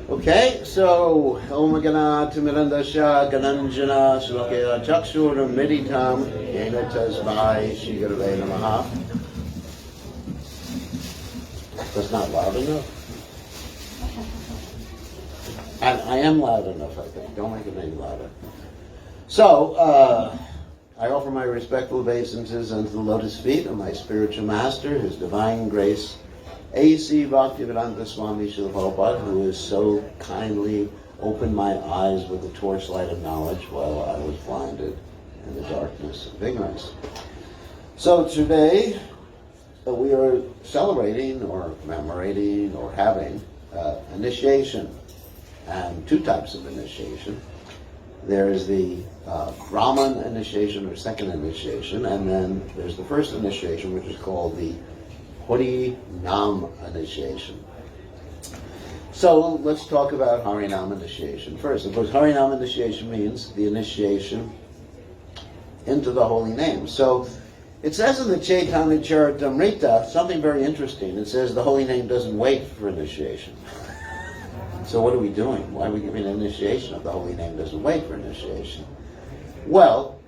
Okay, so Om Gana Timirandasha Gananjana Slokya Chakshur Meditam Yena Tasmai Shri Gurave Namaha. That's not loud enough. And I am loud enough, I think. Don't make it any louder. So, I offer my respectful obeisances unto the lotus feet of my spiritual master, His Divine Grace, A.C. Bhaktivedanta Swami Srila Prabhupada, who has so kindly opened my eyes with the torchlight of knowledge while I was blinded in the darkness of ignorance. So today, we are celebrating or commemorating or having initiation, and two types of initiation. There is the Brahman initiation or second initiation, and then there's the first initiation, which is called the Hari Nam initiation. So let's talk about Hari Nam initiation first. Of course, Hari Nam initiation means the initiation into the holy name. So it says in the Chaitanya Charitamrita something very interesting. It says the holy name doesn't wait for initiation. So what are we doing? Why are we giving initiation if the holy name doesn't wait for initiation? Well,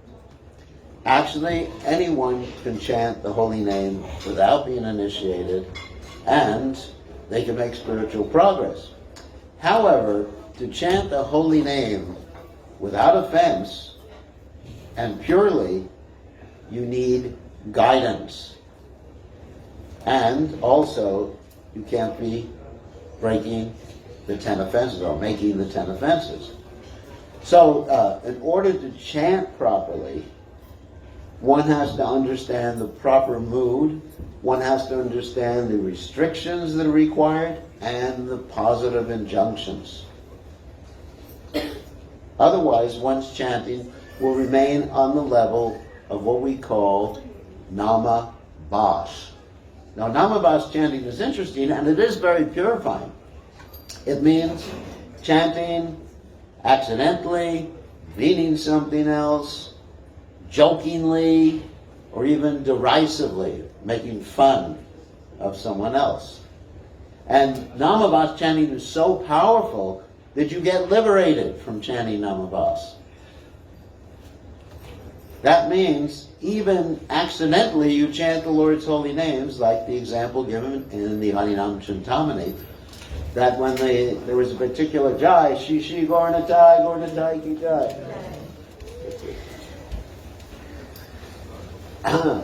actually, anyone can chant the holy name without being initiated, and they can make spiritual progress. However, to chant the holy name without offense and purely, you need guidance. And also, you can't be breaking the 10 offenses or making the 10 offenses. So, in order to chant properly, one has to understand the proper mood, one has to understand the restrictions that are required, and the positive injunctions. Otherwise, one's chanting will remain on the level of what we call Nama Bas. Now, Nama Bas chanting is interesting, and it is very purifying. It means chanting accidentally, meaning something else, jokingly, or even derisively, making fun of someone else. And Namabas chanting is so powerful that you get liberated from chanting Namabas. That means even accidentally you chant the Lord's holy names, like the example given in the Harinam Chintamani, that when there was a particular jai, Shishi Gornatai Ki Jai.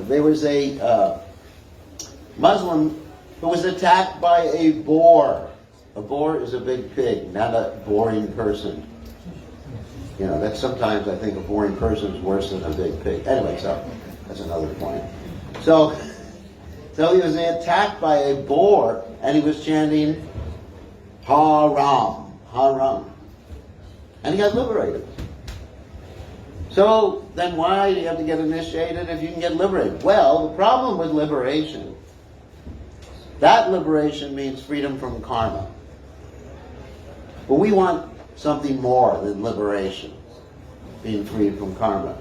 There was a Muslim who was attacked by a boar. A boar is a big pig, not a boring person. You know, that's sometimes I think a boring person is worse than a big pig. Anyway, so that's another point. So he was attacked by a boar, and he was chanting Haram, Haram. And he got liberated. So then why do you have to get initiated if you can get liberated? Well, the problem with liberation, that liberation means freedom from karma. But we want something more than liberation, being freed from karma.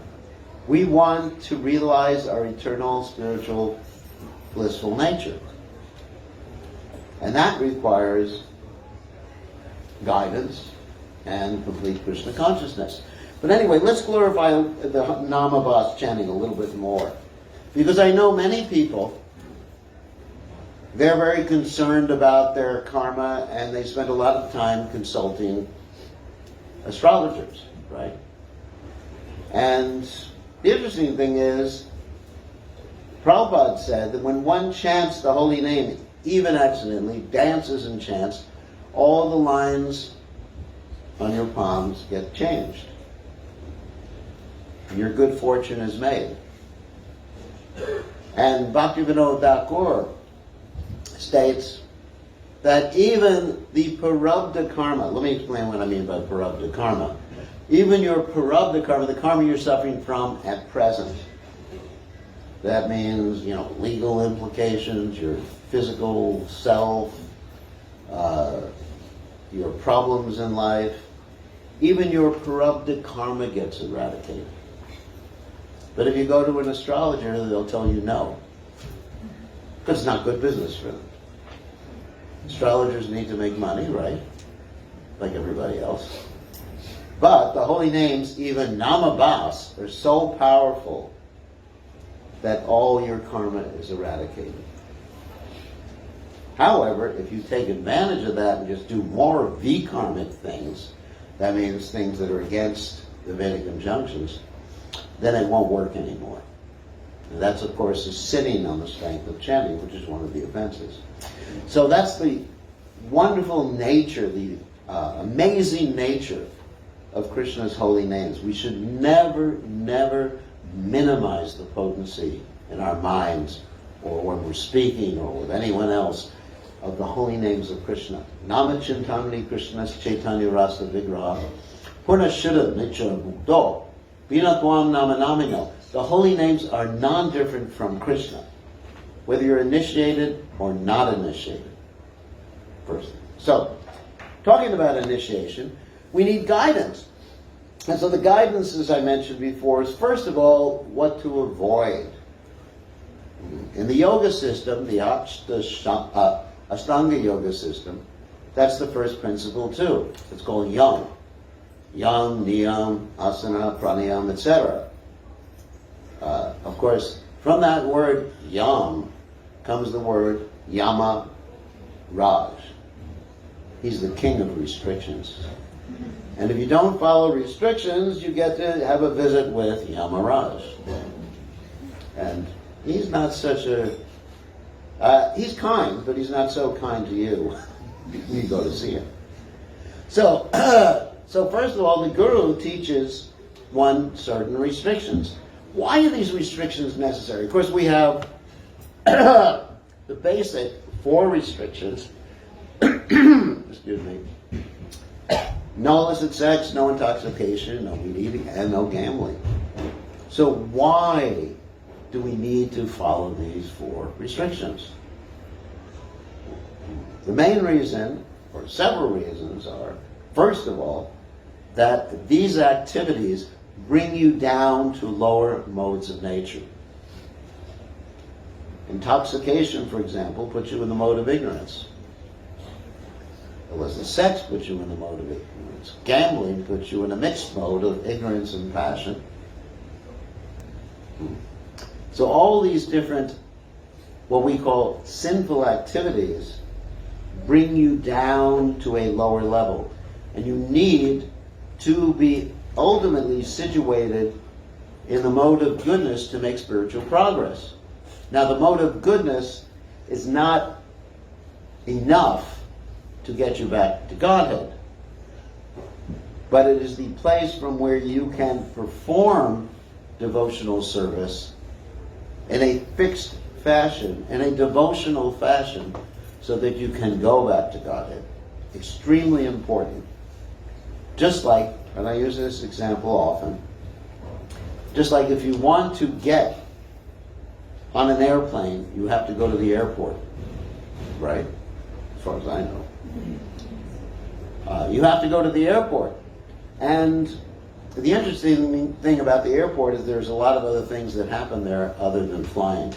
We want to realize our eternal, spiritual, blissful nature. And that requires guidance and complete Krishna consciousness. But anyway, let's glorify the Namabas chanting a little bit more. Because I know many people, they're very concerned about their karma, and they spend a lot of time consulting astrologers, right? And the interesting thing is, Prabhupada said that when one chants the holy name, even accidentally, dances and chants, all the lines on your palms get changed. Your good fortune is made. And Bhaktivinoda Thakur states that even the Parabdha karma, let me explain what I mean by Parabdha karma. Even your Parabdha karma, the karma you're suffering from at present, that means, legal implications, your physical self, your problems in life, even your Parabdha karma gets eradicated. But if you go to an astrologer, they'll tell you no. Because it's not good business for them. Astrologers need to make money, right? Like everybody else. But the holy names, even Namabas, are so powerful that all your karma is eradicated. However, if you take advantage of that and just do more vikarmic things, that means things that are against the Vedic injunctions, then it won't work anymore. And that's, of course, is sitting on the strength of chanting, which is one of the offenses. So that's the wonderful nature, the amazing nature of Krishna's holy names. We should never, never minimize the potency in our minds or when we're speaking or with anyone else of the holy names of Krishna. Nama Chintani Krishna's Chaitanya Rasa Vigraha Purna Shuddha Nitya Mukto Vinatwam Nama Namino. The holy names are non-different from Krishna, whether you're initiated or not initiated. First. So, talking about initiation, we need guidance. And so the guidance, as I mentioned before, is first of all, what to avoid. In the yoga system, the Ashtanga yoga system, that's the first principle too. It's called Yam. Yam, Niyam, Asana, Pranayam, etc. Of course, from that word Yam comes the word Yama Raj. He's the king of restrictions. And if you don't follow restrictions, you get to have a visit with Yamaraj. And he's not such a... he's kind, but he's not so kind to you. You go to see him. So first of all, the Guru teaches one certain restrictions. Why are these restrictions necessary? Of course, we have the basic 4 restrictions. Excuse me. No illicit sex, no intoxication, no meat eating, and no gambling. So why do we need to follow these 4 restrictions? The main reason, or several reasons, are, first of all, that these activities bring you down to lower modes of nature. Intoxication, for example, puts you in the mode of ignorance. Illicit sex puts you in the mode of ignorance. Gambling puts you in a mixed mode of ignorance and passion. So all these different, what we call sinful activities, bring you down to a lower level. And you need to be ultimately situated in the mode of goodness to make spiritual progress. Now, the mode of goodness is not enough to get you back to Godhead, but it is the place from where you can perform devotional service in a fixed fashion, in a devotional fashion, so that you can go back to Godhead. Extremely important. Just like, and I use this example often, just like if you want to get on an airplane, you have to go to the airport, right? As far as I know. You have to go to the airport. And the interesting thing about the airport is there's a lot of other things that happen there other than flying.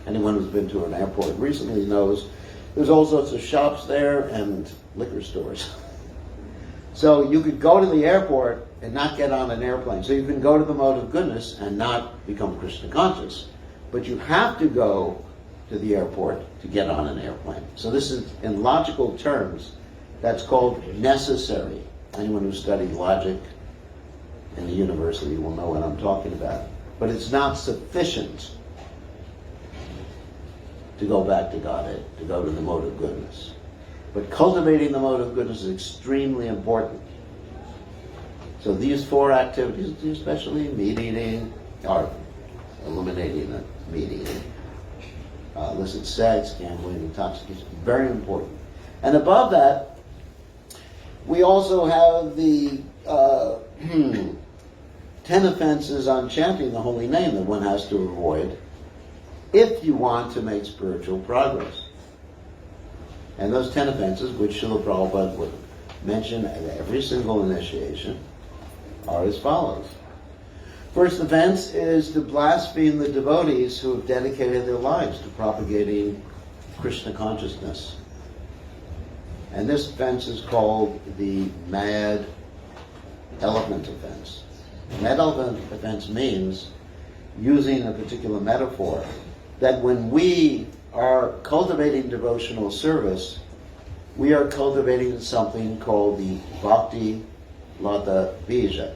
Anyone who's been to an airport recently knows there's all sorts of shops there and liquor stores. So you could go to the airport and not get on an airplane. So you can go to the mode of goodness and not become Krishna conscious. But you have to go to the airport to get on an airplane. So this is, in logical terms, that's called necessary. Anyone who studied logic in the university will know what I'm talking about. But it's not sufficient to go back to Godhead, to go to the mode of goodness. But cultivating the mode of goodness is extremely important. So these 4 activities, especially meat eating, or eliminating the meat eating, illicit sex, gambling, intoxication, very important. And above that, we also have the 10 offenses on chanting the holy name that one has to avoid if you want to make spiritual progress. And those 10 offenses, which Srila Prabhupada would mention at every single initiation, are as follows. First offense is to blaspheme the devotees who have dedicated their lives to propagating Krishna consciousness. And this offense is called the mad elephant offense. Mad elephant offense means using a particular metaphor that when we are cultivating devotional service, we are cultivating something called the Bhakti Lata Bija.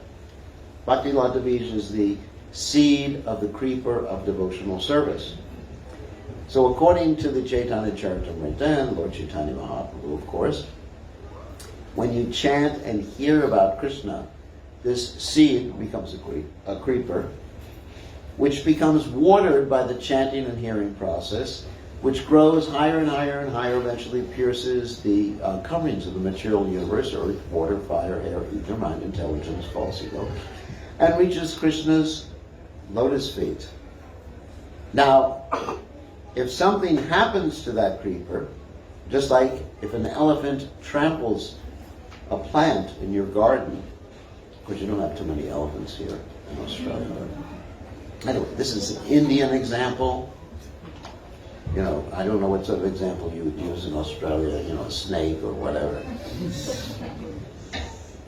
Bhakti Lata Bija is the seed of the creeper of devotional service. So according to the Chaitanya Charitamrita, Lord Chaitanya Mahaprabhu, of course, when you chant and hear about Krishna, this seed becomes a creeper, which becomes watered by the chanting and hearing process, which grows higher and higher and higher, eventually pierces the coverings of the material universe, earth, water, fire, air, ether, mind, intelligence, false ego, and reaches Krishna's lotus feet. Now, if something happens to that creeper, just like if an elephant tramples a plant in your garden, of course you don't have too many elephants here in Australia. Anyway, this is an Indian example. You know, I don't know what sort of example you would use in Australia, you know, a snake or whatever.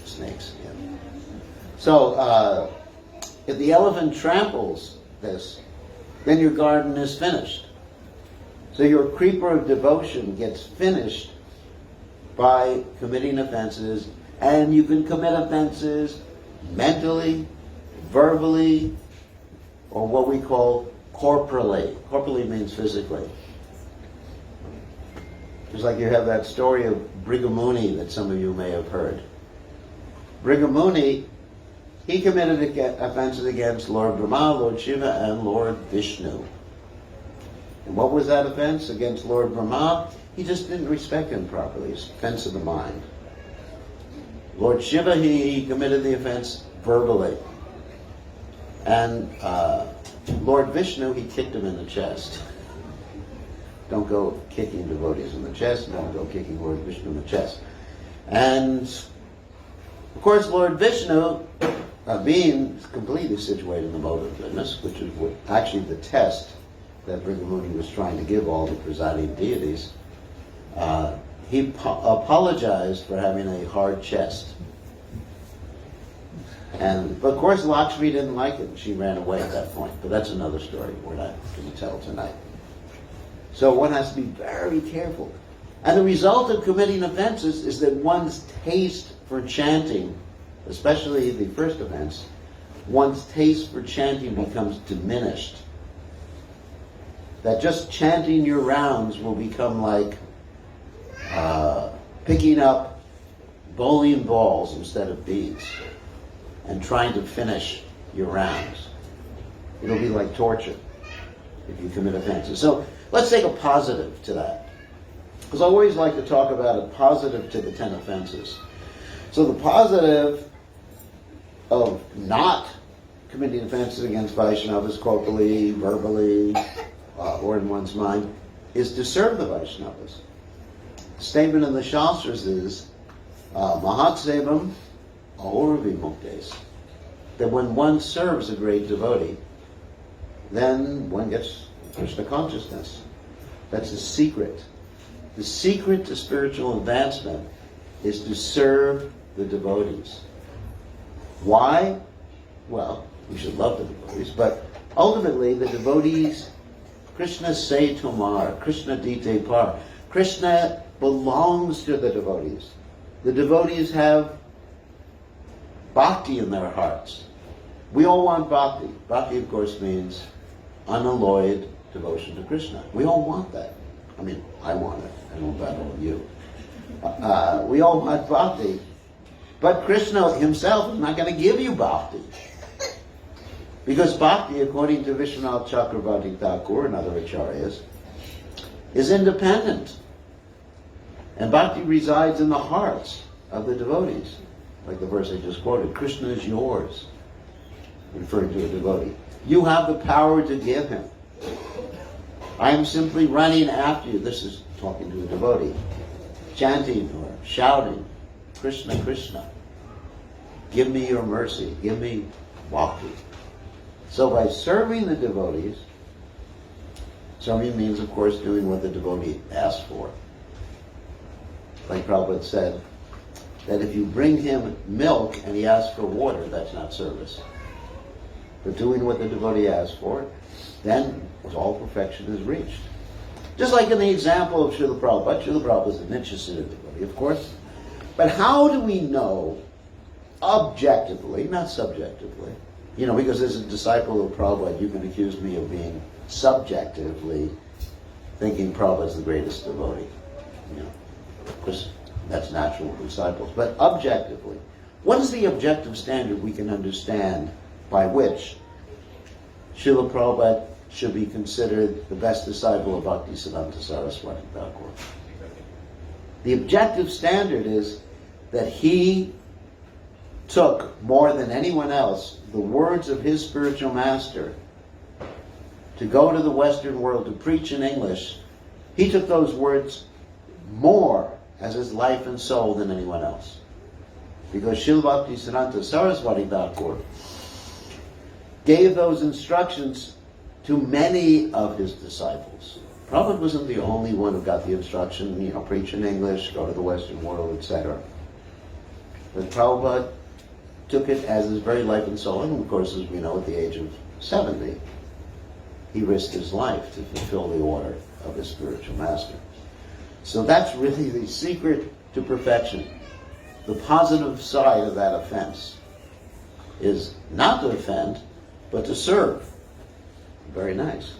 Snakes, yeah. So, if the elephant tramples this, then your garden is finished. So your creeper of devotion gets finished by committing offenses, and you can commit offenses mentally, verbally, or what we call corporally. Corporally means physically. Just like you have that story of Brigamuni that some of you may have heard. Brigamuni, he committed offenses against Lord Brahma, Lord Shiva, and Lord Vishnu. And what was that offense against Lord Brahma? He just didn't respect him properly. It's offense of the mind. Lord Shiva, he committed the offense verbally. And Lord Vishnu, he kicked him in the chest. Don't go kicking devotees in the chest. Don't go kicking Lord Vishnu in the chest. And, of course, Lord Vishnu, being completely situated in the mode of goodness, which is actually the test that Brigamuni was trying to give all the presiding deities, he apologized for having a hard chest. But of course Lakshmi didn't like it. She ran away at that point. But that's another story we're not going to tell tonight. So one has to be very careful. And the result of committing offenses is that one's taste for chanting, especially the first offense, one's taste for chanting becomes diminished. That just chanting your rounds will become like picking up bowling balls instead of beads and trying to finish your rounds. It'll be like torture if you commit offenses. So let's take a positive to that. Because I always like to talk about a positive to the 10 offenses. So the positive of not committing offenses against Vaishnavas corporally, verbally, or in one's mind, is to serve the Vaishnavas. The statement in the Shastras is, Mahat Sevam Ahurvi Muktes. That when one serves a great devotee, then one gets Krishna consciousness. That's the secret. The secret to spiritual advancement is to serve the devotees. Why? Well, we should love the devotees, but ultimately the devotees, Krishna say Tomar, Krishna dite par. Krishna belongs to the devotees. The devotees have bhakti in their hearts. We all want bhakti. Bhakti, of course, means unalloyed devotion to Krishna. We all want that. I mean, I want it. I don't know about all of you. We all want bhakti. But Krishna himself is not going to give you bhakti. Because bhakti, according to Vishwanath Chakravarti Thakur and other acharyas, is independent. And bhakti resides in the hearts of the devotees. Like the verse I just quoted, Krishna is yours, referring to a devotee. You have the power to give him. I am simply running after you. This is talking to a devotee. Chanting or shouting, Krishna, Krishna. Give me your mercy. Give me bhakti. So by serving the devotees, serving means, of course, doing what the devotee asks for. like Prabhupada said, that if you bring him milk and he asks for water, that's not service. But doing what the devotee asks for, then all perfection is reached. Just like in the example of Srila Prabhupada is a Nityasiddha devotee, of course. But how do we know objectively, not subjectively, because as a disciple of Prabhupada, you can accuse me of being subjectively thinking Prabhupada is the greatest devotee. Of course, that's natural with disciples. But objectively, what is the objective standard we can understand by which Srila Prabhupada should be considered the best disciple of Bhaktisiddhanta Saraswati Thakur? The objective standard is that he took more than anyone else the words of his spiritual master to go to the Western world to preach in English. He took those words more as his life and soul than anyone else. Because Srila Bhaktisiddhanta Saraswati Thakur gave those instructions to many of his disciples. Prabhupada wasn't the only one who got the instruction, preach in English, go to the Western world, etc. But Prabhupada took it as his very life and soul, and of course, as we know, at the age of 70, he risked his life to fulfill the order of his spiritual master. So that's really the secret to perfection. The positive side of that offense is not to offend, but to serve. Very nice.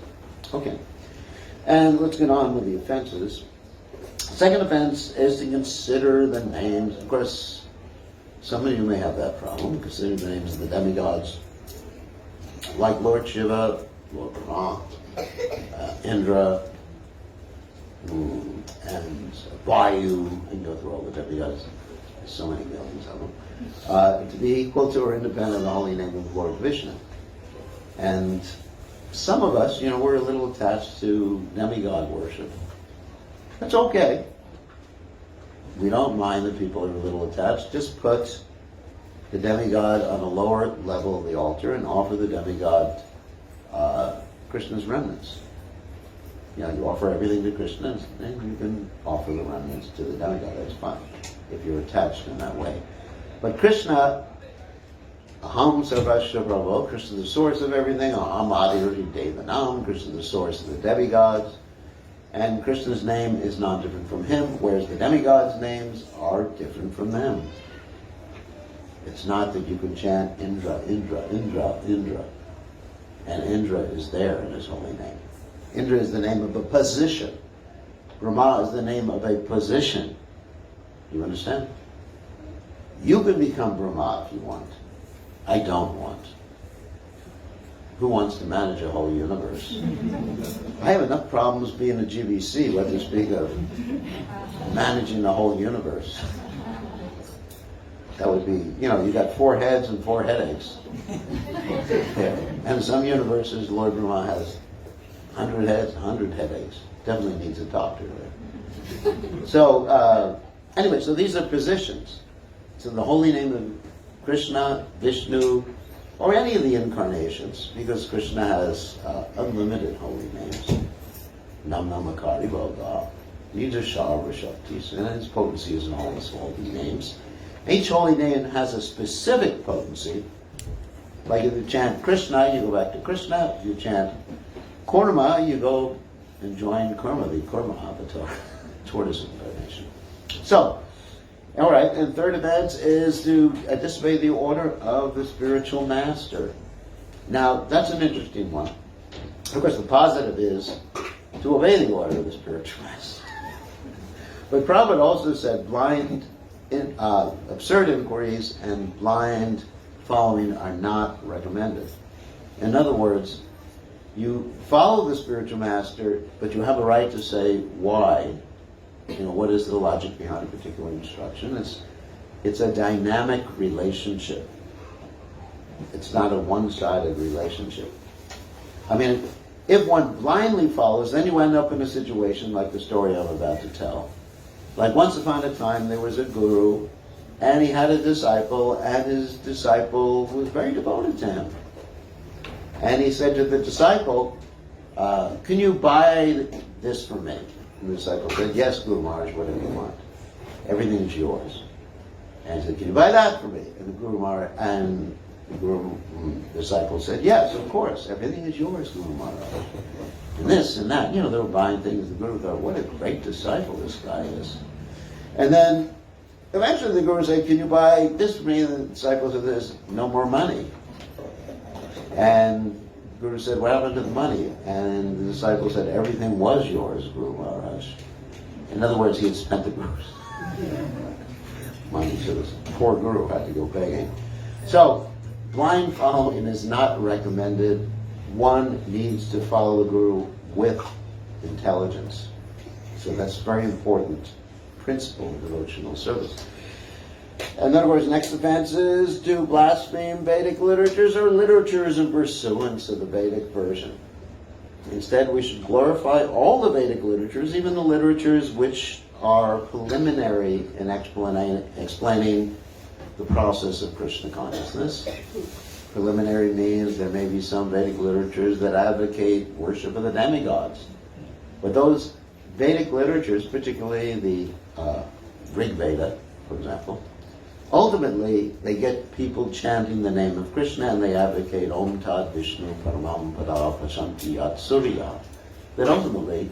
Okay. And let's get on with the offenses. Second offense is to consider the names. Of course, some of you may have that problem, considering the names of the demigods, like Lord Shiva, Lord Brahma, Indra, and Vayu, and go through all the demigods. There's so many millions of them. To be equal to or independent of the holy name of Lord Vishnu. And some of us, we're a little attached to demigod worship. That's okay. We don't mind that people are a little attached. Just put the demigod on a lower level of the altar and offer the demigod Krishna's remnants. You offer everything to Krishna, and you can offer the remnants to the demigod. That's fine, if you're attached in that way. But Krishna, Aham Sarvasya Prabhu, Krishna the source of everything, Aham Adi Devanam, Krishna the source of the demigods, and Krishna's name is not different from him, whereas the demigods' names are different from them. It's not that you can chant Indra, Indra, Indra, Indra, and Indra is there in his holy name. Indra is the name of a position. Brahma is the name of a position. You understand? You can become Brahma if you want. I don't want. Who wants to manage a whole universe? I have enough problems being a GBC, what to speak of managing the whole universe. That would be, you got 4 heads and 4 headaches. Yeah. And in some universes, Lord Brahma has 100 heads, 100 headaches. Definitely needs a doctor there. So, anyway, so these are positions. So the holy name of Krishna, Vishnu, or any of the incarnations, because Krishna has unlimited holy names. Nam Namakari Bhava, Nija Shara Shaktis, and his potency is in all his holy names. Each holy name has a specific potency. Like if you chant Krishna, you go back to Krishna. If you chant Kurma, you go and join Kurma, the Kurma avatar, tortoise incarnation. So, all right, and third offense is to disobey the order of the spiritual master. Now, that's an interesting one. Of course, the positive is to obey the order of the spiritual master. But Prabhupada also said absurd inquiries and blind following are not recommended. In other words, you follow the spiritual master, but you have a right to say why. What is the logic behind a particular instruction? It's a dynamic relationship. It's not a one-sided relationship. I mean, if one blindly follows, then you end up in a situation like the story I'm about to tell. Like once upon a time, there was a guru, and he had a disciple, and his disciple was very devoted to him. And he said to the disciple, can you buy this for me? And the disciple said, yes, Guru Maharaj, whatever you want. everything is yours. And he said, can you buy that for me? And the Guru disciple said, yes, of course, everything is yours, Guru Maharaj. And this and that, they were buying things. The Guru thought, what a great disciple this guy is. And then eventually the Guru said, can you buy this for me? And the disciple said, there's no more money. And the Guru said, what happened to the money? And the disciple said, everything was yours, Guru Maharaj. In other words, he had spent the Guru's money, so this poor Guru had to go begging. So, blind following is not recommended. One needs to follow the Guru with intelligence. So that's a very important principle of devotional service. In other words, next offense is to blaspheme Vedic literatures or literatures in pursuance of the Vedic version. Instead, we should glorify all the Vedic literatures, even the literatures which are preliminary in explaining the process of Krishna consciousness. Preliminary means there may be some Vedic literatures that advocate worship of the demigods. But those Vedic literatures, particularly the Rig Veda, for example, ultimately they get people chanting the name of Krishna and they advocate Om Tad Vishnu Paramam Pada Pashanti Yat Surya. That ultimately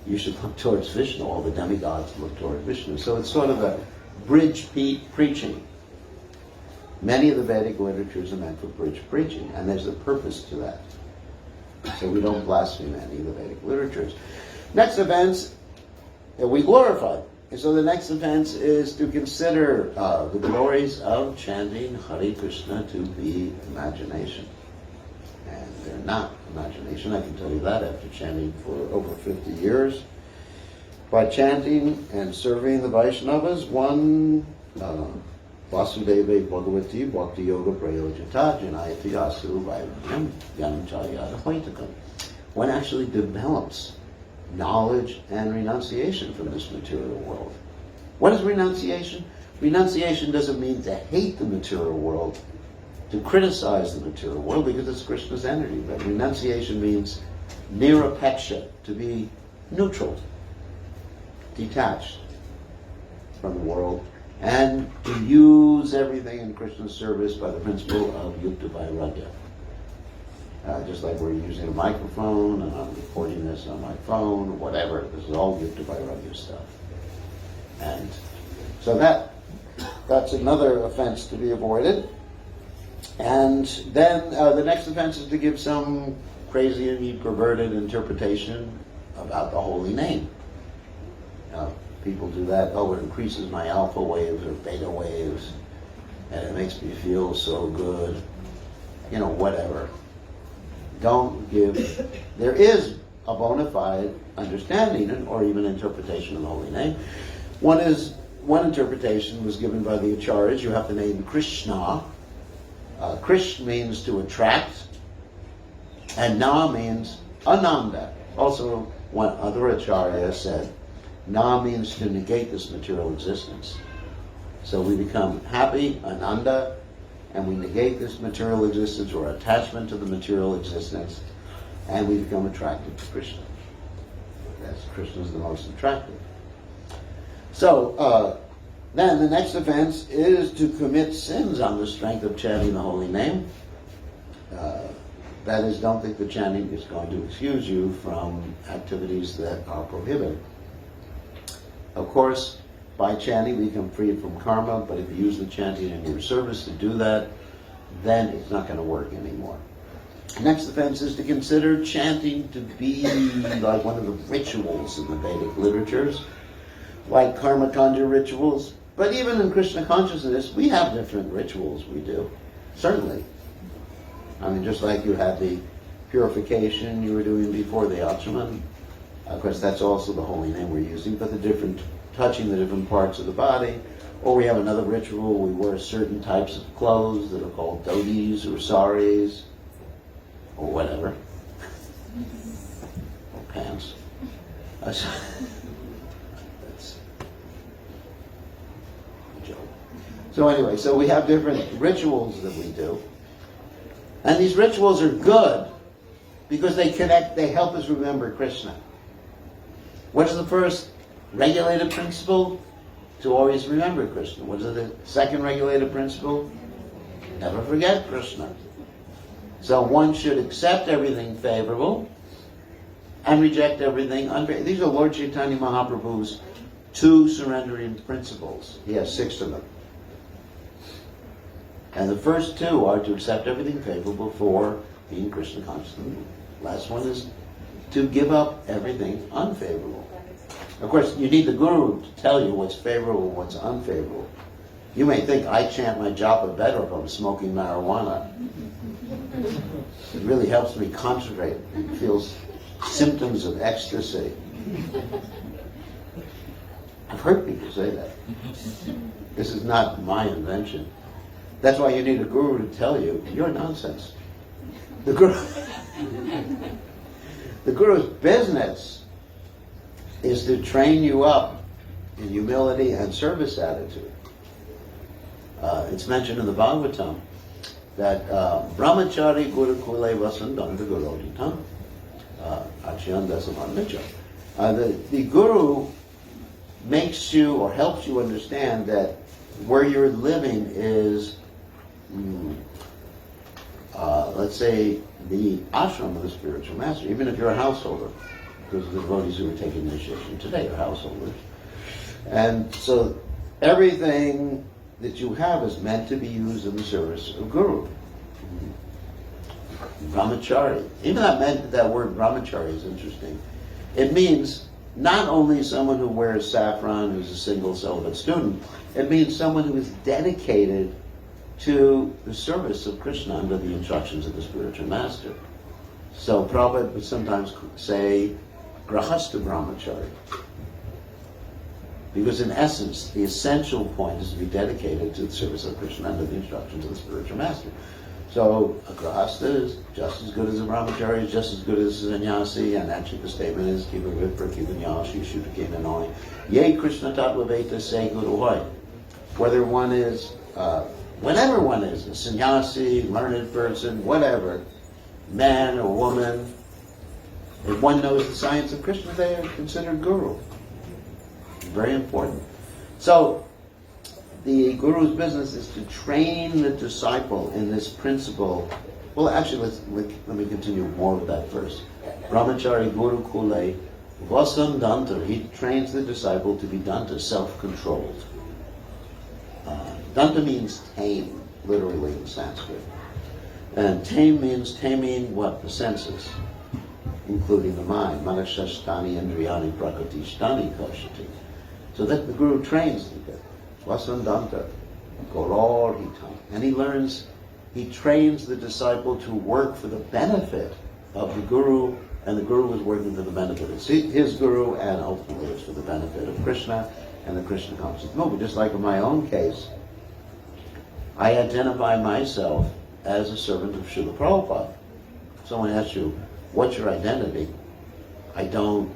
you should look towards Vishnu. All the demigods look towards Vishnu. So it's sort of a bridge preaching. Many of the Vedic literatures are meant for bridge preaching, and there's a purpose to that. So we don't blaspheme any of the Vedic literatures. Next offense, we glorify. And so the next offense is to consider the glories of chanting Hare Krishna to be imagination. And they're not imagination, I can tell you that after chanting for over 50 years. By chanting and serving the Vaishnavas, one Vasudeva Bhagavati Bhakti Yoga Prayojata Janayati Asu Vairanyam Yanam Charyada Hoitakam. One actually develops knowledge and renunciation from this material world. What is renunciation? Renunciation doesn't mean to hate the material world, to criticize the material world, because it's Krishna's energy. But renunciation means nirapeksha, to be neutral, detached from the world, and to use everything in Krishna's service by the principle of yukta vairagya. Just like we're using a microphone and I'm recording this on my phone or whatever, this is all yukta vairagya stuff. And so that's another offense to be avoided. And then the next offense is to give some crazy, perverted interpretation about the holy name. People do that, it increases my alpha waves or beta waves, and it makes me feel so good, whatever. Don't give, there is a bona fide understanding or even interpretation of the holy name. One interpretation was given by the acharyas. You have the name Krishna. Krish means to attract, and Na means Ananda. Also, one other acharya said, Na means to negate this material existence. So we become happy, Ananda, and we negate this material existence or attachment to the material existence, and we become attracted to Krishna. Yes, Krishna is the most attractive. So, then the next offense is to commit sins on the strength of chanting the holy name. That is, don't think the chanting is going to excuse you from activities that are prohibited. Of course, by chanting we become free from karma, but if you use the chanting in your service to do that, then it's not going to work anymore. Next offense is to consider chanting to be like one of the rituals in the Vedic literatures, like karma kanja rituals. But even in Krishna consciousness, we have different rituals we do, certainly. I mean, just like you had the purification you were doing before the Achaman. Of course, that's also the holy name we're using, but the different, touching the different parts of the body. Or we have another ritual, we wear certain types of clothes that are called dhotis or saris, or whatever. Or pants. That's a joke. So anyway, so we have different rituals that we do. And these rituals are good because they help us remember Krishna. What is the first regulated principle? to always remember Krishna. What is the second regulative principle? Never forget Krishna. So one should accept everything favorable and reject everything unfavorable. These are Lord Chaitanya Mahaprabhu's 2 surrendering principles. He has 6 of them. And the first 2 are to accept everything favorable for being Krishna conscious. Last one is to give up everything unfavorable. Of course, you need the Guru to tell you what's favorable and what's unfavorable. You may think I chant my japa better if I'm smoking marijuana. It really helps me concentrate. It feels symptoms of ecstasy. I've heard people say that. This is not my invention. That's why you need a guru to tell you, you're nonsense. The guru's business is to train you up in humility and service attitude. It's mentioned in the Bhagavatam that brahmachari guru kule vasandanta guroditam achyanda samannicha. The guru makes you or helps you understand that where you're living is, let's say, the ashram of the spiritual master, even if you're a householder, because the devotees who are taking initiation today are householders. And so everything that you have is meant to be used in the service of Guru. Brahmachari. Even that word brahmachari is interesting. It means not only someone who wears saffron, who's a single celibate student, it means someone who is dedicated to the service of Krishna under the instructions of the spiritual master. So Prabhupada would sometimes say grahastha brahmachari. Because in essence, the essential point is to be dedicated to the service of Krishna under the instructions of the spiritual master. So a grahastha is just as good as a brahmachari, is just as good as a sannyasi, and actually the statement is kiva vipra kiva nyashi shuta kinanoi. Ye Krishna tattva veta se guru hoy. Whether one is, whenever one is, a sannyasi, learned person, whatever, man or woman, if one knows the science of Krishna, they are considered guru. Very important. So, the guru's business is to train the disciple in this principle. Well, actually, let me continue more with that first. Brahmachari Guru Kule Vasam Danta. He trains the disciple to be Danta, self-controlled. Danta means tame, literally in Sanskrit. And tame means taming what? The senses, including the mind. Manashashtani Indriyani Prakritishtani Koshati. So that the Guru trains them. Vasandanta, Gororhitam. And he trains the disciple to work for the benefit of the Guru, and the Guru is working for the benefit of his Guru, and ultimately it's for the benefit of Krishna and the Krishna conscious movement. Just like in my own case, I identify myself as a servant of Srila Prabhupada. Someone asks you, what's your identity? I don't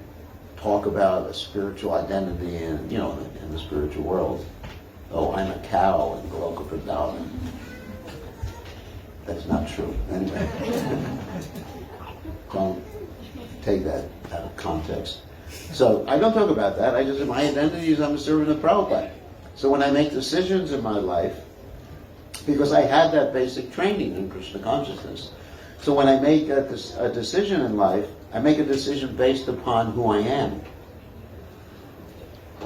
talk about a spiritual identity in the spiritual world. Oh, I'm a cow in Goloka Vrindavan. That's not true. Anyway, don't take that out of context. So I don't talk about that. I just say my identity is I'm a servant of Prabhupada. So when I make decisions in my life, because I had that basic training in Krishna consciousness, so when I make a decision in life, I make a decision based upon who I am,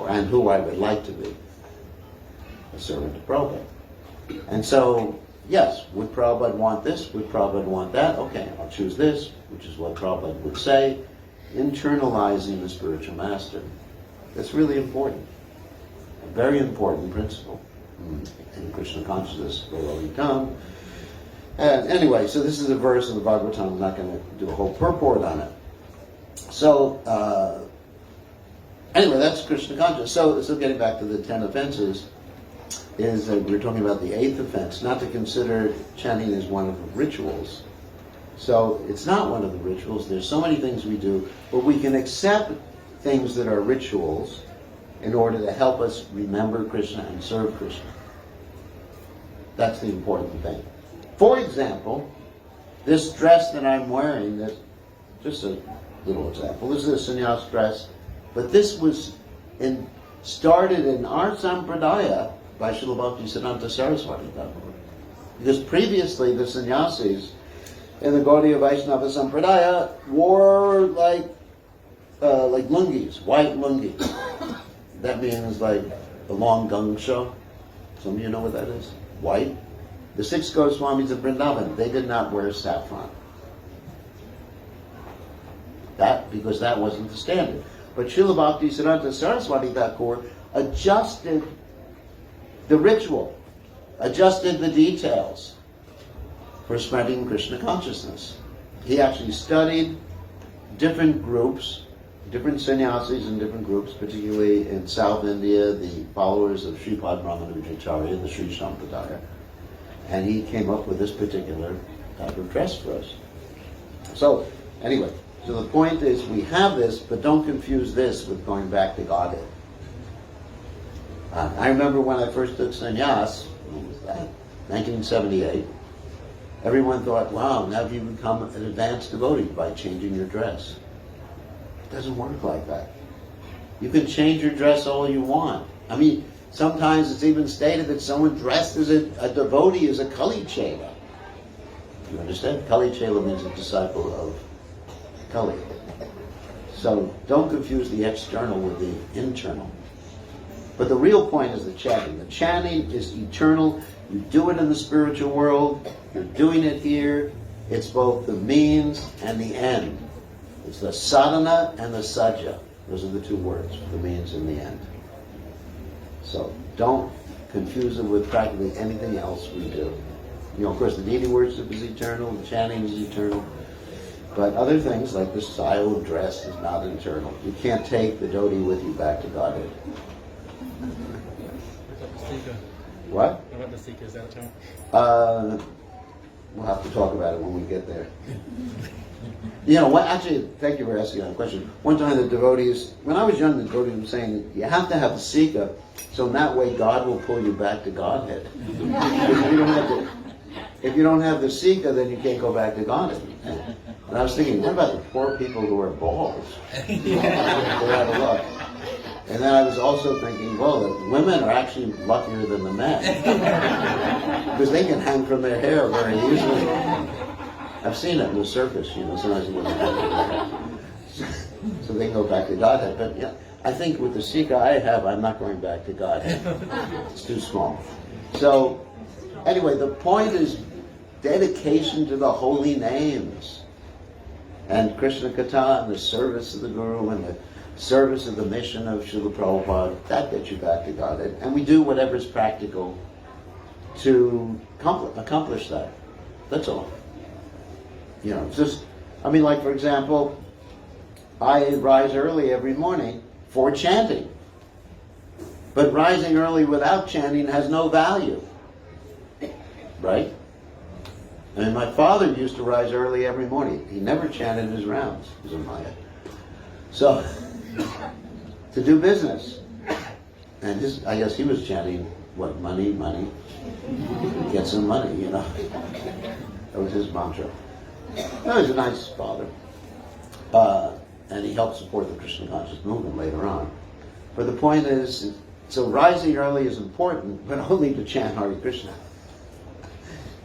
and who I would like to be, a servant of Prabhupada. And so, yes, would Prabhupada want this? Would Prabhupada want that? Okay, I'll choose this, which is what Prabhupada would say. Internalizing the spiritual master. That's really important. A very important principle in Krishna consciousness. And anyway, so this is a verse in the Bhagavatam. I'm not going to do a whole purport on it. So, anyway, that's Krishna consciousness. So getting back to the 10 offenses, is we're talking about the 8th offense, not to consider chanting as one of the rituals. So it's not one of the rituals. There's so many things we do, but we can accept things that are rituals in order to help us remember Krishna and serve Krishna. That's the important thing. For example, this dress that I'm wearing, that just a little example, this is a sannyas dress, but this was started in our Sampradaya by Srila Bhaktisiddhanta Saraswati Thakur. Because previously the sannyasis in the Gaudiya Vaishnava Sampradaya wore like lungis, white lungis. That means like the long gangsha. Some of you know what that is? White. The 6 Goswamis of Vrindavan, they did not wear saffron. Because that wasn't the standard. But Srila Bhaktisiddhanta Saraswati Thakur adjusted the ritual, adjusted the details for spreading Krishna consciousness. He actually studied different groups, different sannyasis in different groups, particularly in South India, the followers of Sripad Ramanujacharya, the Sri Sampradaya. And he came up with this particular type of dress for us. So, anyway, so the point is we have this, but don't confuse this with going back to Godhead. I remember when I first took sannyas, when was that? 1978. Everyone thought, wow, now you become an advanced devotee by changing your dress. It doesn't work like that. You can change your dress all you want. I mean, sometimes it's even stated that someone dressed as a devotee is a Kali Chela. You understand? Kali Chela means a disciple of Kali. So don't confuse the external with the internal. But the real point is the chanting. The chanting is eternal. You do it in the spiritual world. You're doing it here. It's both the means and the end. It's the sadhana and the sajja. Those are the 2 words, the means and the end. So don't confuse it with practically anything else we do. You know, of course, the deity worship is eternal, the chanting is eternal, but other things like the style of dress is not eternal. You can't take the devotee with you back to Godhead. What? What about the Sika? Is that a term? We'll have to talk about it when we get there. You know, actually, thank you for asking that question. One time the devotees, when I was young, the devotees were saying, you have to have the Sika, so in that way God will pull you back to Godhead. If you don't have the Sika, then you can't go back to Godhead. And I was thinking, what about the poor people who wear balls? They're out of luck. And then I was also thinking, well, the women are actually luckier than the men. Because they can hang from their hair very easily. I've seen it in the circus, you know, sometimes the women hang from their hair. So they can go back to Godhead. But yeah, I think with the Sika I have, I'm not going back to Godhead. It's too small. So, anyway, the point is dedication to the holy names. And Krishna Katha and the service of the Guru and the service of the mission of Srila Prabhupada, that gets you back to Godhead. And we do whatever is practical to accomplish that. That's all. You know, just, I mean, like for example, I rise early every morning for chanting. But rising early without chanting has no value. Right? I mean, my father used to rise early every morning. He never chanted his rounds. He was a Maya. So, to do business. And I guess he was chanting, what, money, money. Get some money, you know. That was his mantra. He was a nice father. And he helped support the Krishna conscious movement later on. But the point is, so rising early is important, but only to chant Hare Krishna.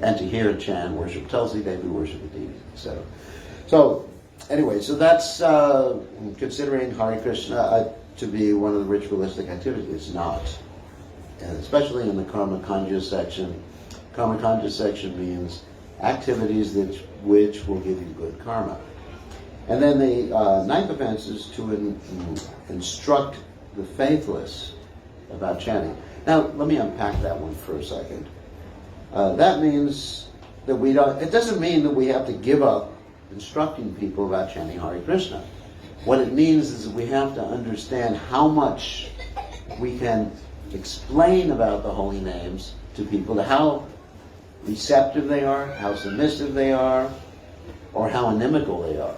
And to hear and chant, worship Tulsi Devi, worship the deity, etc. So, anyway, so that's considering Hare Krishna to be one of the ritualistic activities. It's not. And especially in the Karma Kanja section. Karma Kanja section means activities which will give you good karma. And then the 9th offense is to instruct the faithless about chanting. Now, let me unpack that one for a second. That means that we don't, it doesn't mean that we have to give up instructing people about chanting Hare Krishna. What it means is that we have to understand how much we can explain about the holy names to people, how receptive they are, how submissive they are, or how inimical they are.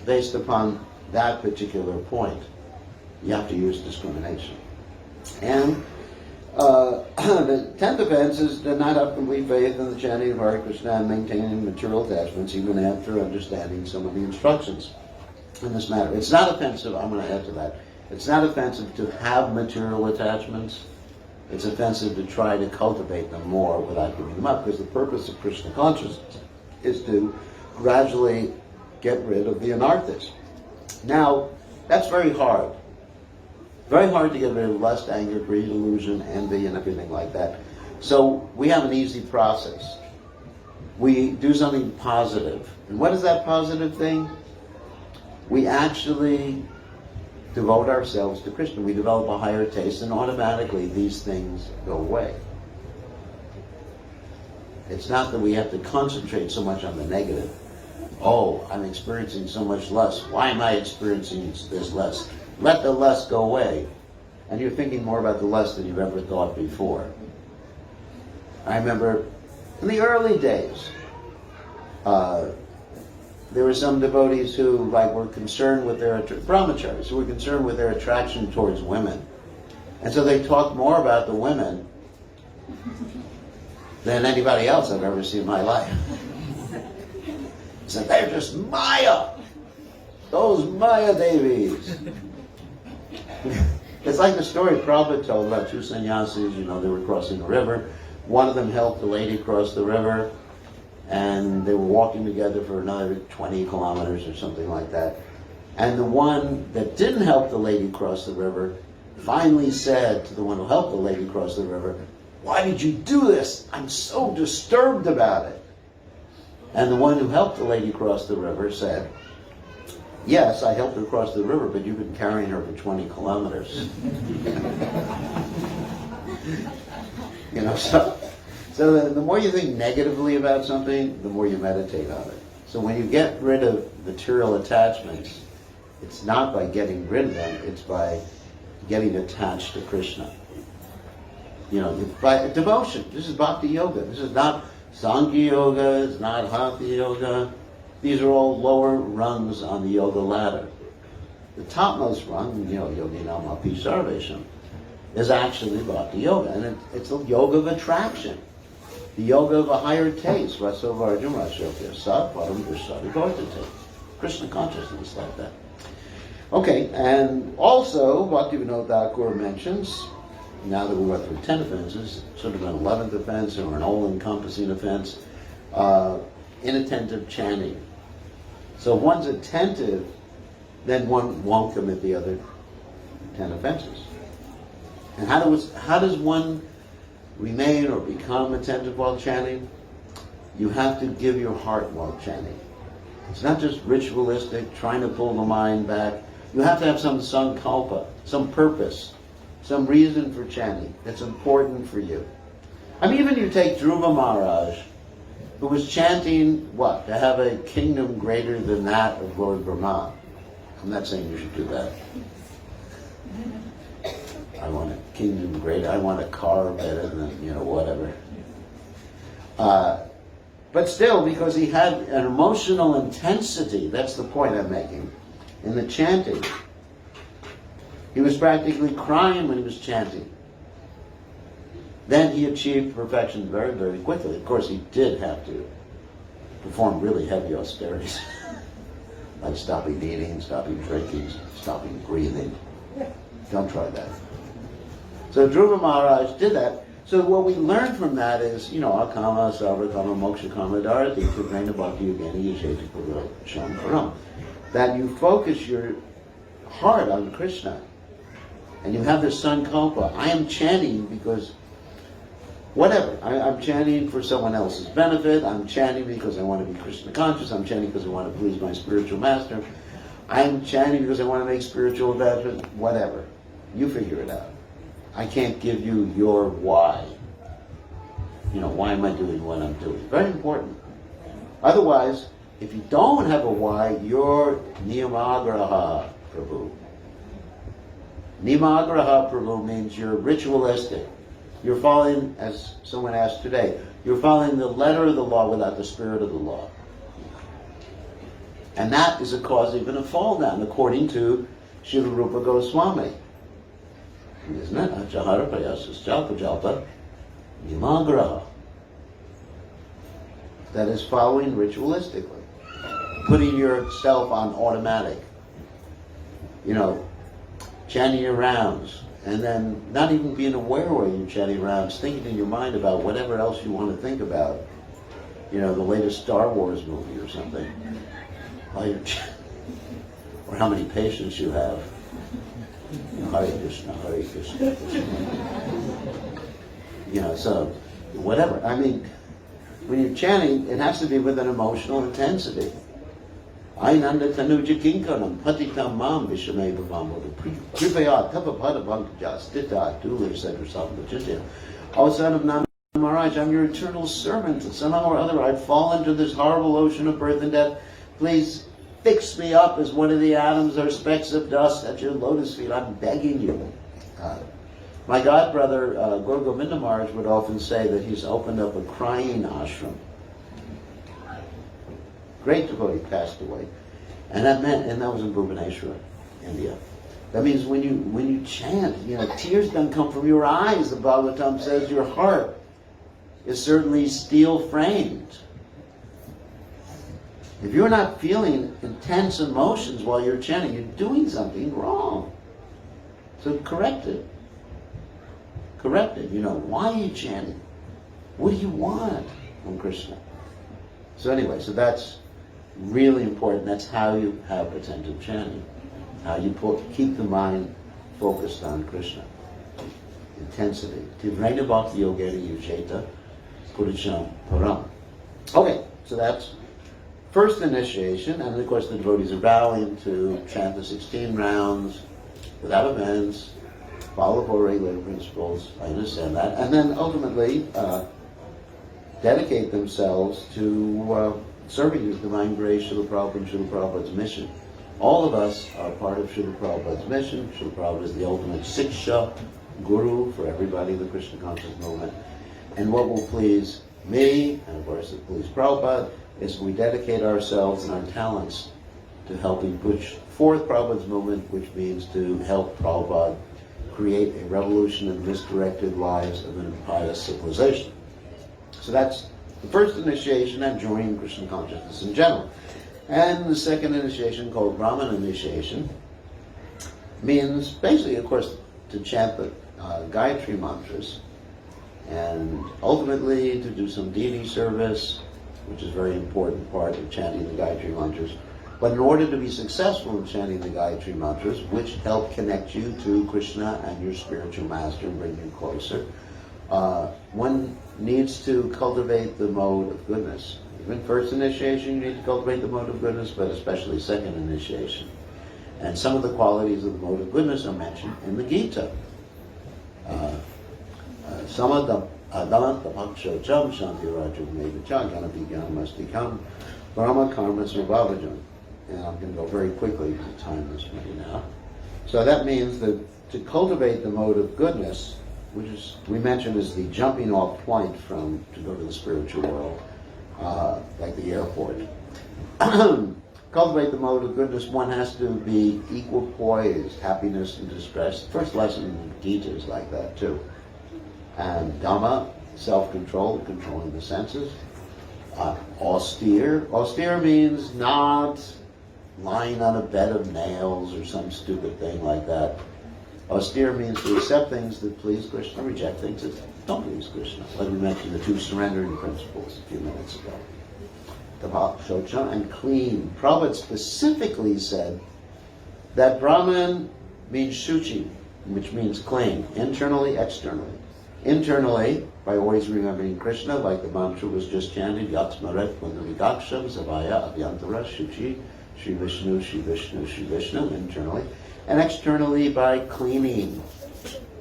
Based upon that particular point, you have to use discrimination. And the 10th offense is to not have complete faith in the chanting of Hare Krishna and maintaining material attachments even after understanding some of the instructions in this matter. It's not offensive, I'm going to add to that. It's not offensive to have material attachments. It's offensive to try to cultivate them more without giving them up, because the purpose of Krishna consciousness is to gradually get rid of the anarthas. Now, that's very hard. Very hard to get rid of lust, anger, greed, illusion, envy, and everything like that. So we have an easy process. We do something positive. And what is that positive thing? We actually devote ourselves to Krishna. We develop a higher taste, and automatically these things go away. It's not that we have to concentrate so much on the negative. Oh, I'm experiencing so much lust. Why am I experiencing this lust? Let the lust go away. And you're thinking more about the lust than you've ever thought before. I remember in the early days, there were some devotees who were concerned with their, brahmacharis, who were concerned with their attraction towards women. And so they talked more about the women than anybody else I've ever seen in my life. Said, they're just Maya! Those Maya Devis! It's like the story Prabhupada told about two sannyasis, they were crossing a river. One of them helped the lady cross the river, and they were walking together for another 20 kilometers or something like that. And the one that didn't help the lady cross the river finally said to the one who helped the lady cross the river, "Why did you do this? I'm so disturbed about it." And the one who helped the lady cross the river said, "Yes, I helped her cross the river, but you've been carrying her for 20 kilometers. So the more you think negatively about something, the more you meditate on it. So when you get rid of material attachments, it's not by getting rid of them, it's by getting attached to Krishna. By devotion. This is bhakti yoga. This is not Sankhya yoga, it's not Hatha yoga. These are all lower rungs on the yoga ladder. The topmost rung, yoginam api sarvesham, is actually bhakti yoga. And it's a yoga of attraction. The yoga of a higher taste. Rasovarjam Rashokya Sat Param Drishtari Bhartate. Krishna consciousness like that. Okay, and also Bhaktivinoda Thakur mentions, now that we went through 10 offenses, sort of an 11th offense or an all-encompassing offense, inattentive chanting. So if one's attentive, then one won't commit the other 10 offenses. And how does one remain or become attentive while chanting? You have to give your heart while chanting. It's not just ritualistic, trying to pull the mind back. You have to have some sankalpa, some purpose, some reason for chanting that's important for you. Even you take Dhruva Maharaj, who was chanting, to have a kingdom greater than that of Lord Brahma. I'm not saying you should do that. I want a kingdom greater, I want a car better than, whatever. But still, because he had an emotional intensity, that's the point I'm making, in the chanting. He was practically crying when he was chanting. Then he achieved perfection very, very quickly. Of course, he did have to perform really heavy austerities, like stopping eating, stopping drinking, stopping breathing. Don't try that. So Dhruva Maharaj did that. So what we learn from that is, akama, sarva kama, moksha kama, dharati, kudrana bhakti yogani yajeti pura sham param. That you focus your heart on Krishna. And you have this sankalpa. I am chanting because whatever. I'm chanting for someone else's benefit. I'm chanting because I want to be Krishna conscious. I'm chanting because I want to please my spiritual master. I'm chanting because I want to make spiritual advancement. Whatever. You figure it out. I can't give you your why. Why am I doing what I'm doing? Very important. Otherwise, if you don't have a why, you're niyamagraha prabhu. Niyamagraha prabhu means you're ritualistic. You're following, as someone asked today, you're following the letter of the law without the spirit of the law. And that is a cause even of fall down, according to Srila Rupa Goswami. Isn't it? Ajahara prayasas jalpa jalpa nimagraha. That is following ritualistically. Putting yourself on automatic. chanting your rounds, and then not even being aware while you're chanting rounds, thinking in your mind about whatever else you want to think about. You know, the latest Star Wars movie or something. While you're or how many patients you have. Hare Krishna, Hare Krishna. You know, so whatever. I mean, when you're chanting, it has to be with an emotional intensity. Ainanda tanuja kinkanam patitam mam vishamay bhavamada kripaya tapapada pankaj stita dula etc. Samvajitya. O son of Nanda Maharaj, I'm your eternal servant. Somehow or other I'd fall into this horrible ocean of birth and death. Please fix me up as one of the atoms or specks of dust at your lotus feet. I'm begging you. My godbrother, Guru Govinda Maharaj, would often say that he's opened up a crying ashram. Great devotee passed away. And that was in Bhubaneswar, India. That means when you chant, you know, tears don't come from your eyes. The Bhagavatam says your heart is certainly steel framed. If you're not feeling intense emotions while you're chanting, you're doing something wrong. So correct it. Correct it. You know, why are you chanting? What do you want from Krishna? So anyway, so that's really important. That's how you have attentive chanting. How you keep the mind focused on Krishna. Intensity. Tivrena bhakti yogena yucheta purisham param. Okay, so that's first initiation, and of course the devotees are vowing to chant the 16 rounds without amends, follow four regulative principles. I understand that, and then ultimately dedicate themselves to serving His divine grace, Srila Prabhupada and Srila Prabhupada's mission. All of us are part of Srila Prabhupada's mission. Srila Prabhupada is the ultimate Siksha Guru for everybody in the Krishna conscious movement. And what will please me, and of course it please Prabhupada, is we dedicate ourselves and our talents to helping push forth Prabhupada's movement, which means to help Prabhupada create a revolution in the misdirected lives of an impious civilization. So that's the first initiation, and joining Krishna consciousness in general. And the second initiation, called Brahman initiation, means basically, of course, to chant the Gayatri mantras, and ultimately to do some deity service, which is a very important part of chanting the Gayatri mantras. But in order to be successful in chanting the Gayatri mantras, which help connect you to Krishna and your spiritual master and bring you closer, one needs to cultivate the mode of goodness. Even first initiation, you need to cultivate the mode of goodness, but especially second initiation. And some of the qualities of the mode of goodness are mentioned in the Gita. Samadam adanta pakshocham shanti rajam megacham ganapigam mastikam brahma karma svabhavajam. And I'm going to go very quickly because the time is running now. So that means that to cultivate the mode of goodness, which is, we mentioned, is the jumping off point to go to the spiritual world, like the airport. Cultivate the mode of goodness, one has to be equal poised, happiness and distress. The first lesson in Gita is like that too. And Dhamma, self-control, controlling the senses. Austere. Austere means not lying on a bed of nails or some stupid thing like that. Austere means to accept things that please Krishna, reject things that don't please Krishna. Like we mentioned the two surrendering principles a few minutes ago. Shocha and clean. Prabhupada specifically said that Brahman means shuchi, which means clean, internally, externally. Internally, by always remembering Krishna, like the mantra was just chanted, Yatsmaret Pundarikaksham Savaya Abhyantara Shuchi, Shri Vishnu, Shri Vishnu, Shri Vishnu, internally. And externally by cleaning,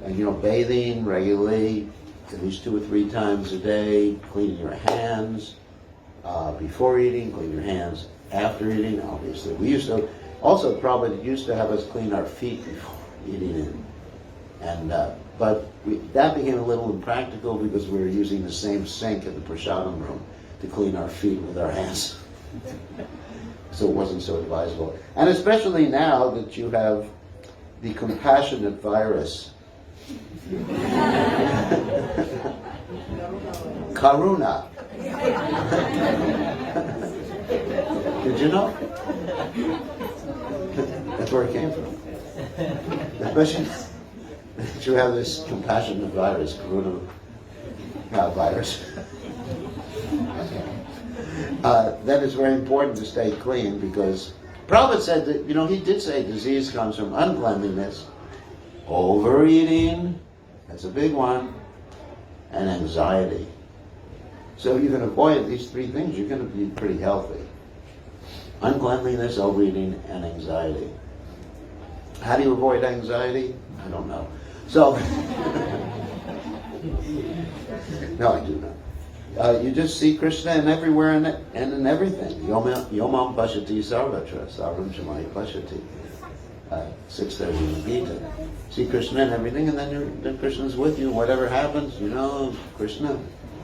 and bathing regularly, at least 2 or 3 times a day, cleaning your hands before eating, clean your hands after eating, obviously. We used to, also Prabhupada used to have us clean our feet before eating it. And but that became a little impractical because we were using the same sink in the prasadam room to clean our feet with our hands. So it wasn't so advisable. And especially now that you have the compassionate virus. Karuna. Did you know? That's where it came from. Especially that you have this compassionate virus, corona virus. Then it's very important to stay clean because Prabhupada said that, he did say disease comes from uncleanliness, overeating, that's a big one, and anxiety. So you can avoid these three things, you're going to be pretty healthy. Uncleanliness, overeating, and anxiety. How do you avoid anxiety? I don't know. So, no, I do not. You just see Krishna in everywhere and in everything. Yomam Pashati Sarvatra, Sarvam Shamai Pashati. 6:30 in the Gita. See Krishna in everything, and then Krishna's with you. Whatever happens, Krishna,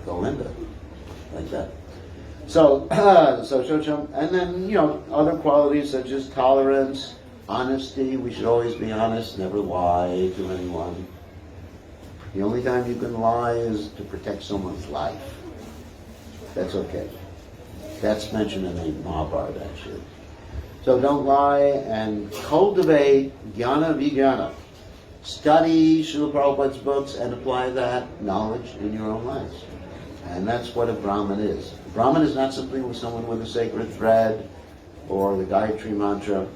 Govinda, like that. So, Shocham, and then, other qualities such as tolerance, honesty. We should always be honest, never lie to anyone. The only time you can lie is to protect someone's life. That's okay. That's mentioned in the Mahabharata, actually. So don't lie and cultivate jnana vijnana. Study Srila Prabhupada's books and apply that knowledge in your own lives. And that's what a Brahmin is. A Brahmin is not simply someone with a sacred thread or the Gayatri mantra.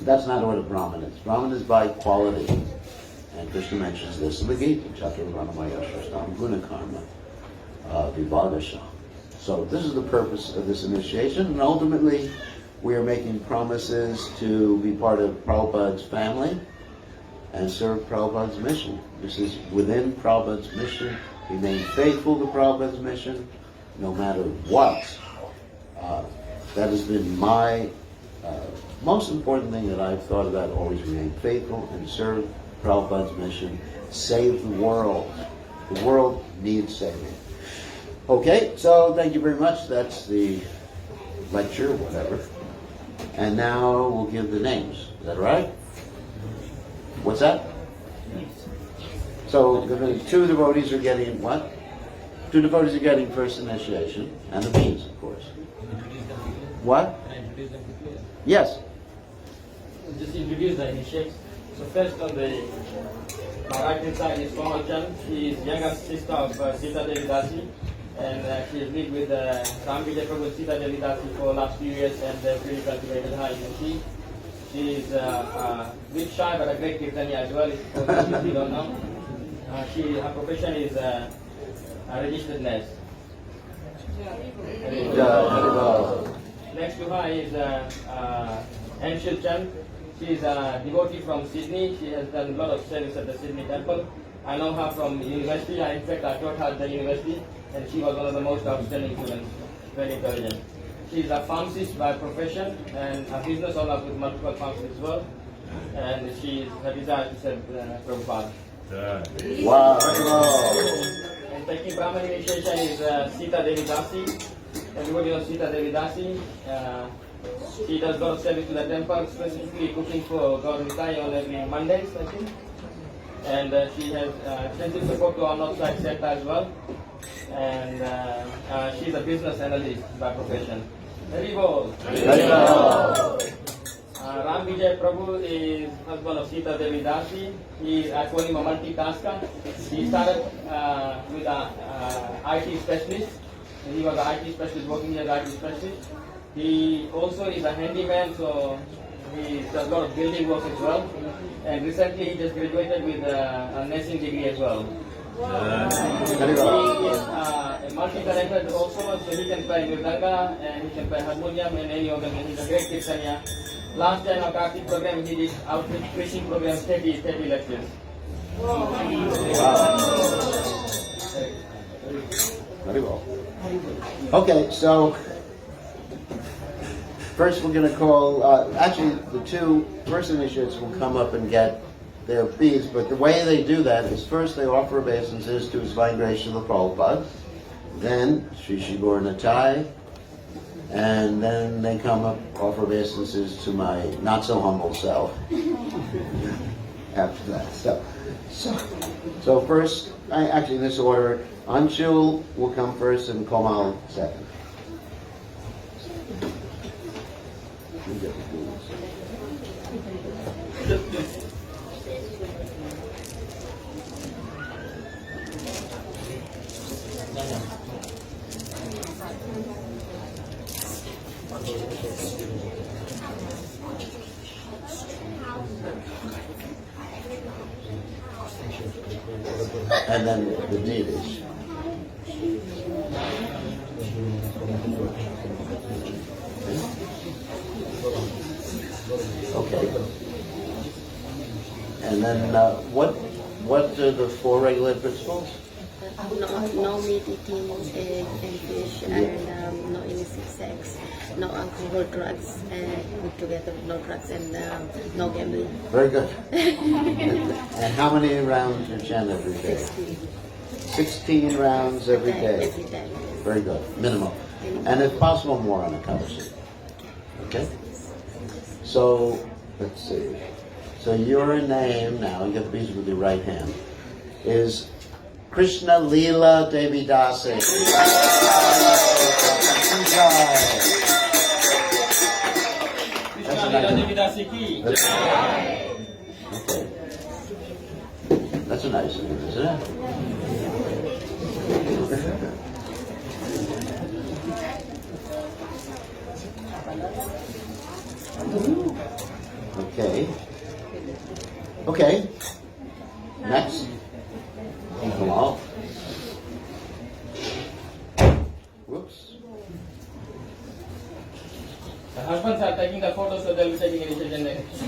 That's not what a Brahmin is. Brahmin is by quality. And Krishna mentions this in the Gita, Chaturvarnamaya Shastam Guna Karma Vibhagasha. So this is the purpose of this initiation, and ultimately we are making promises to be part of Prabhupada's family and serve Prabhupada's mission. This is within Prabhupada's mission. Remain faithful to Prabhupada's mission, no matter what. That has been my most important thing that I've thought about, always remain faithful and serve Prabhupada's mission. Save the world. The world needs saving. Okay, so thank you very much. That's the lecture, whatever. And now we'll give the names. Is that right? What's that? So two devotees are getting what? Two devotees are getting first initiation, and the beans, of course. What? Yes. Just introduce the initiates. So first on the right hand side is Komal Chand. She is younger sister of Sita Devi Dasi, and she has lived with Ram Vijay Prabhu Sita Devi Dasi for the last few years, and they've really cultivated her. She is a bit shy but a great Kirtaniya as well, if you don't know. Her profession is a registered nurse. Next to her is Anshul Chand. She is a devotee from Sydney. She has done a lot of service at the Sydney temple. I know her from university. In fact, I taught her at the university, and she was one of the most outstanding students. Very intelligent. She is a pharmacist by profession and a business owner with multiple pharmacies as well. And her desire to serve Prabhupada. Wow. And taking Brahman initiation is Sita Devi Dasi. Everybody knows Sita Devi Dasi. She does a lot of service to the temple, specifically cooking for Gaur Nitai on every Mondays, I think. And she has extensive support to our Northside Center as well. And she's a business analyst by profession. Very well. Ram Vijay Prabhu is husband of Sita Devi Dasi. He is actually a multitasker. He started with an IT specialist. He was an IT specialist, working as an IT specialist. He also is a handyman, so he does a lot of building work as well. And recently he just graduated with a nursing degree as well. He is a multi-talented also, so he can play mridanga and he can play harmonium and any other. He's a great Kirtaniya. Last time our Kartik program, he did outreach preaching program, 30 lectures. Wow. Very well. Okay, so first we're going to call, actually the two first initiates will come up and get their fees, but the way they do that is first they offer obeisances to His Divine Grace Srila Prabhupada, then Sri Sri Gaur Nitai, and then they come up, offer obeisances to my not so humble self after that. So first, actually in this order, Anshul will come first and Komal second. And then the deities. Okay. And then what are the 4 regulated principles? No meat eating, egg and fish, and no illicit sex, no alcohol, drugs, and put together no drugs, and no gambling. Very good. And how many rounds you chant every day? 16 rounds every day. Every day. Very good. Minimum. And if possible, more on a cover sheet. Okay? So, let's see. So your name now, you get the beads with your right hand, is Krishna Leela Devi Dasi. Okay. That's a nice name, isn't it? Okay. Okay. Next. Come on. Whoops. The husbands are taking the photos, so they'll be taking initiation next.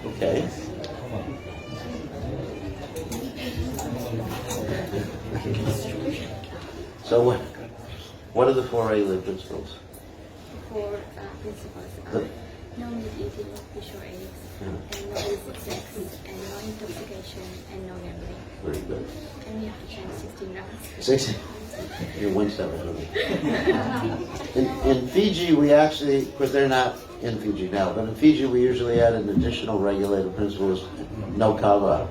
Okay. So what are the 4 regulated principles? 4 principles The- are no meat eating, fish or eggs, and no illicit sex, and no intoxication, and no gambling. Very good. And you have to chant 16 rounds. 16. You're one step ahead of me. In Fiji, we actually, of course, they're not in Fiji now, but in Fiji, we usually add an additional regulated principle is no kava.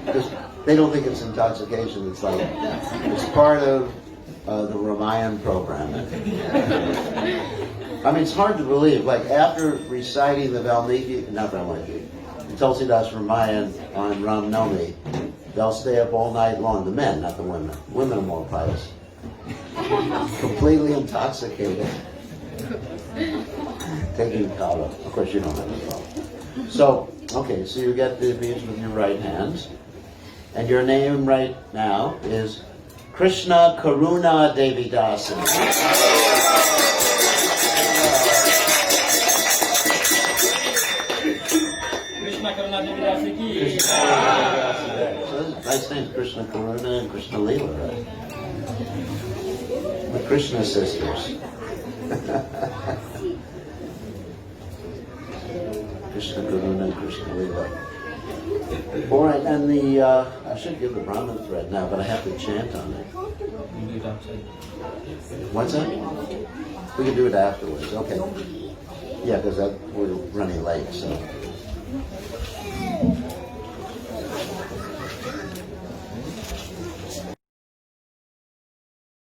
Because they don't think it's intoxication. It's like, it's part of the Ramayan program. I mean, it's hard to believe. Like, after reciting the not Valmiki, the Tulsidas Ramayan on Ram Navami, they'll stay up all night long. The men, not the women. Women are more pious. Completely intoxicated. Taking kava. Of course, you don't have a problem. So, okay, so you get the beads with your right hand. And your name right now is Krishna Karuna Devi Dasi. Krishna Karuna Devi Dasi ki. So nice names, Krishna Karuna and Krishna Leela, right? The Krishna sisters. Krishna Karuna and Krishna Leela. All right, and the I should give the Brahman thread now, but I have to chant on it. What's that? We can do it afterwards. Okay. Yeah, because we're running late, so.